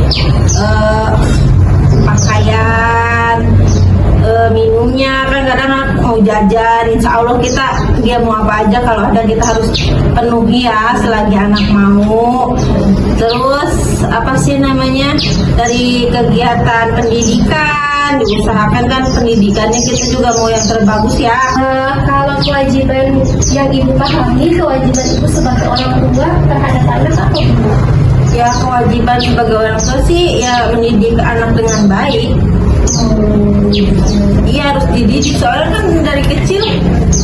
pakaian, minumnya. Kan kadang mau jajan, insya Allah dia mau apa aja, kalau ada kita harus penuhi ya selagi anak mau. Terus dari kegiatan pendidikan diusahakan kan pendidikannya kita juga mau yang terbagus ya. Kalau kewajiban yang Ibu pahami, kewajiban Ibu sebagai orang tua terhadap anak apa Ibu? Ya, kewajiban sebagai orang tua sih ya mendidik anak dengan baik. Iya, harus dididik, soalnya kan dari kecil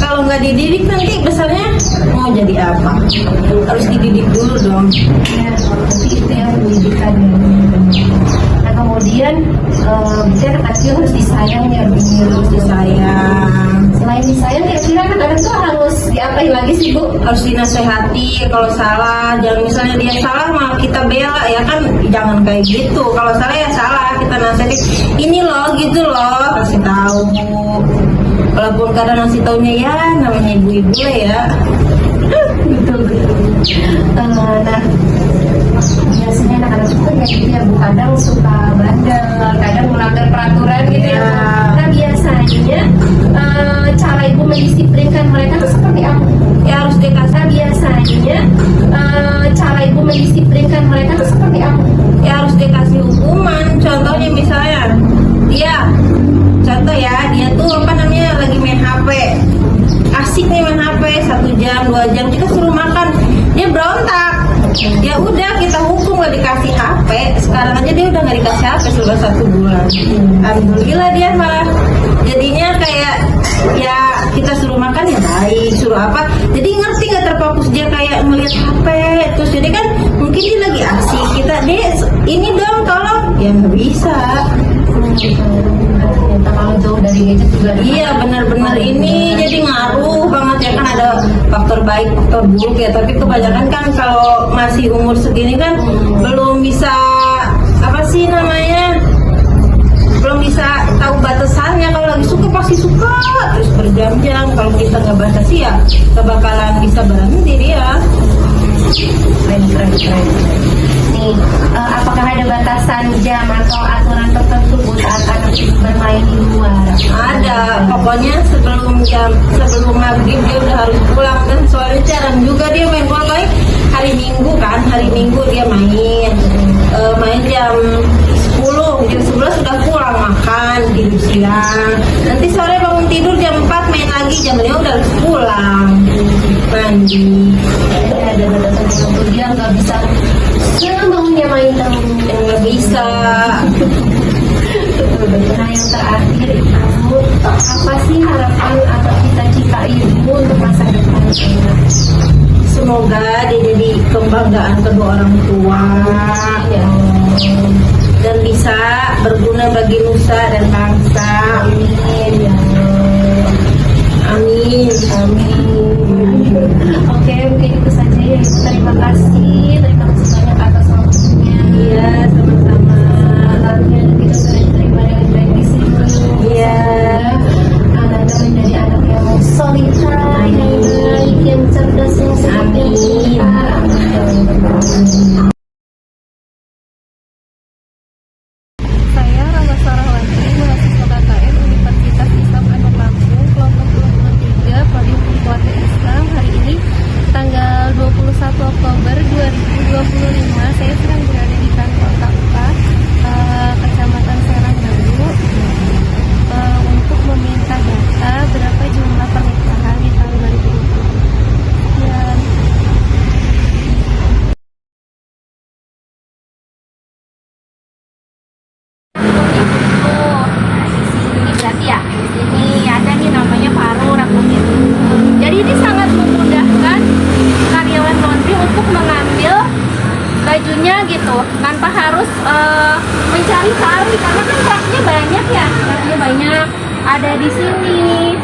kalau nggak dididik nanti besarnya mau jadi apa? Harus dididik dulu dong. Ya, berarti itu yang pendidikan. Nah, kemudian dia kecil harus disayang ya, harus disayang. Selain disayang, kira-kira kan anak tuh harus diapain lagi sih Bu? Harus dinasehati kalau salah. Jangan misalnya dia salah malah kita bela, ya kan, jangan kayak gitu. Kalau salah ya salah, kita nasehati, ini loh gitu loh, kasih tahu. Walaupun kadang ngasih taunya ya namanya ibu-ibu ya. Betul. Nah, biasanya anak-anak itu kayak gitu ya Bu, kadang suka bandel, kadang melanggar peraturan gitu ya. Nah, biasanya cara Ibu mendisiplinkan mereka itu seperti apa? Ya harus dikasih. Biasanya cara Ibu mendisiplinkan mereka itu seperti apa? Ya harus dikasih Iya, contoh ya, dia tuh apa namanya lagi main HP, asik nih main HP 1 jam 2 jam, kita suruh makan, dia berontak. Ya udah kita hukum, gak dikasih HP. Sekarang aja dia udah gak dikasih HP sudah 1 bulan. Alhamdulillah dia malah jadinya kayak ya kita suruh makan ya baik, suruh apa, jadi ngerti gak terfokus dia kayak melihat HP. Terus jadi kan mungkin dia lagi asik, kita ini dong tolong, ya nggak bisa. Ternyata kalau jauh dari gadget juga ada. Iya benar-benar ini jadi ngaruh banget ya, kan ada faktor baik faktor buruk ya, tapi kebanyakan kan kalau masih umur segini kan belum bisa apa sih namanya, belum bisa tahu batasannya. Kalau lagi suka pasti suka terus berjam-jam, kalau kita nggak batasi ya nggak bakalan bisa berhenti dia. Keren. Nih, apakah ada batasan jam atau aturan tertentu Bu saat anak bermain di luar? Ada, pokoknya sebelum maghrib dia udah harus pulang, kan soalnya jarang juga dia main bola. Baik hari Minggu dia main jam 10, jam 11 sudah pulang makan, tidur siang, nanti sore bangun tidur jam 4 main lagi, jam 5 udah harus pulang mandi. Ada batasan tertentu, dia nggak bisa semaunya main terus. Nggak bisa. Nah, yang terakhir Ibu, apa sih harapan atau cita-cita Ibu untuk masa depan? Semoga dia jadi kebanggaan kedua orang tua ya, dan bisa berguna bagi nusa dan bangsa. Amin ya. Amin. Oke, mungkin itu saja ya Ibu. Terima kasih banyak atas waktunya. Iya, sama-sama. Alhamdulillah kita sudah diterima dengan baik di sini. Iya. Anda menjadi anak yang solihah, yang baik, yang cerdas, yang seperti kita. Saya Rama Sarawati, mahasiswa KKN Universitas Islam Anur Lampung, kelompok 23, Prodi Hukum Keluarga Islam. Hari ini tanggal 21 Oktober 2025, saya sedang berada di kantor KUPA Kecamatan Serangbaru untuk meminta data berapa jumlah pernikahan di tahun 2020. Dan berarti ya ini ada nih namanya paru rambutnya. Jadi ini sangat memudahkan karyawan laundry untuk mengambil bajunya gitu tanpa harus mencari-cari, karena kan raknya banyak ya, ada di sini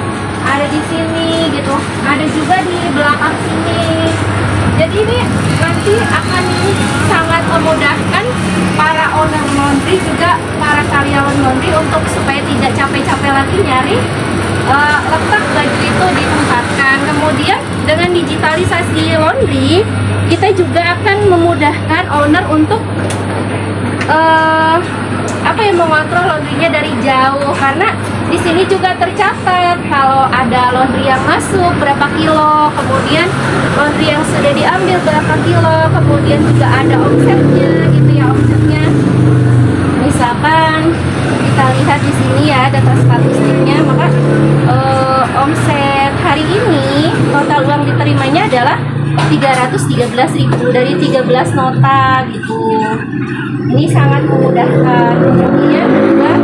gitu, ada juga di belakang sini. Jadi ini nanti akan sangat memudahkan para owner laundry juga para karyawan laundry untuk supaya tidak capek-capek lagi nyari letak baju itu ditempatkan. Kemudian dengan digitalisasi laundry, kita juga akan memudahkan owner untuk mengontrol laundrynya dari jauh, karena di sini juga tercatat kalau ada laundry yang masuk berapa kilo, kemudian laundry yang sudah diambil berapa kilo, kemudian juga ada omsetnya gitu ya, omsetnya. Misalkan kita lihat di sini ya data statistiknya, maka omset hari ini total uang diterimanya adalah 313.000 dari 13 nota gitu. Ini sangat memudahkan. Kemudian juga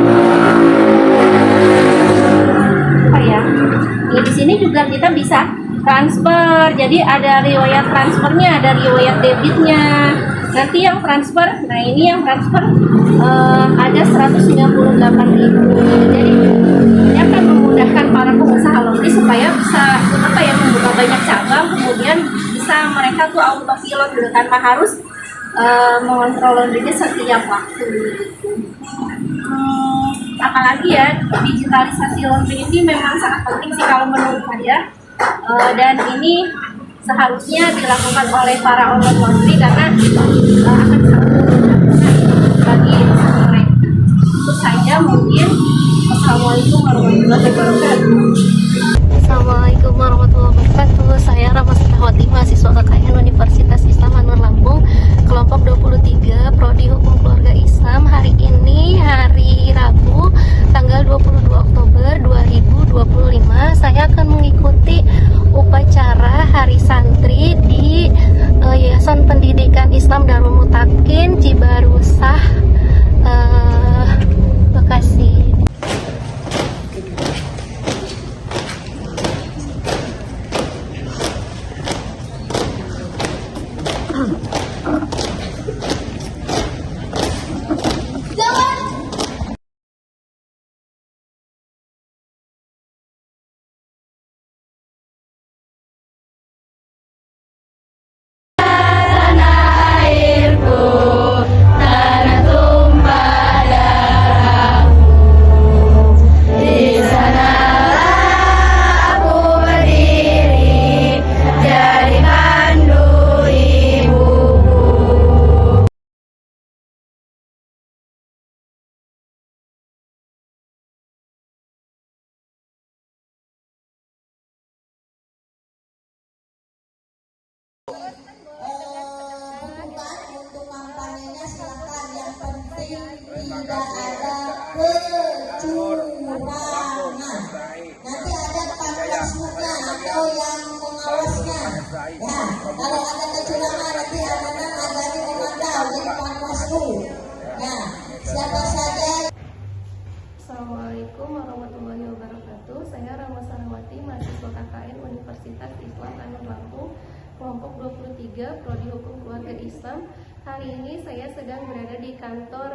di sini juga kita bisa transfer. Jadi ada riwayat transfernya, ada riwayat debitnya. Nanti yang transfer, nah ini yang transfer ada 198.000. Jadi ini akan memudahkan para pengusaha laundry supaya bisa membuka banyak cabang, kemudian bisa mereka tuh autopilot gitu, tanpa harus mengontrol laundrynya setiap waktu gitu. Apalagi ya digitalisasi laundry ini memang sangat penting sih kalau menurut saya, dan ini seharusnya dilakukan oleh para owner laundry karena akan sangat memudahkan bagi mereka. Itu saja mungkin. Assalamualaikum warahmatullahi wabarakatuh. Assalamualaikum warahmatullahi wabarakatuh. Saya Rama Sarawati, mahasiswa KKN Universitas Islam Anur Lampung, kelompok 23, Prodi Hukum Keluarga Islam. Hari ini hari Rabu, tidak ada kecurangan. Nanti ada panwaslunya atau yang mengawasnya. Ya, kalau ada kecurangan nanti amanah agami memandang jadi panwaslu. Nah, siapa saja. Assalamualaikum warahmatullahi wabarakatuh. Saya Rama Sarawati, mahasiswa KKN Universitas Islam Anur Lampung, kelompok 23, Prodi Hukum Keluarga Islam. Hari ini saya sedang berada di kantor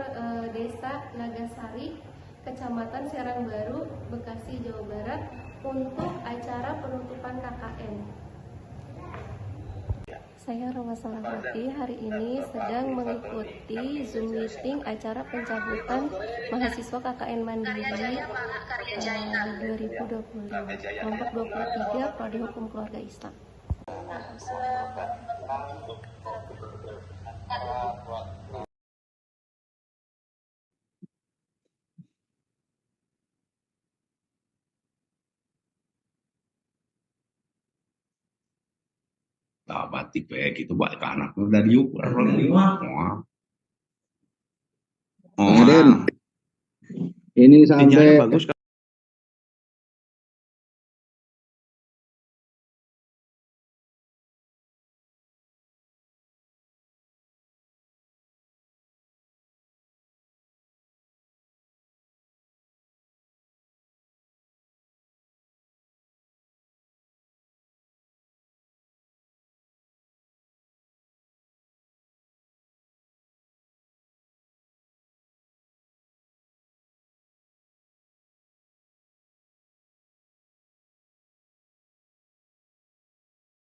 Desa Nagasari, Kecamatan Serang Baru, Bekasi, Jawa Barat, untuk acara penutupan KKN. Saya Rama Sarawati hari ini sedang mengikuti Zoom meeting acara pencabutan mahasiswa KKN Mandiri 2025, kelompok 23, Prodi Hukum Keluarga Islam. batik kayak gitu balik ke anak udah diukur Aden, ini sampai bagus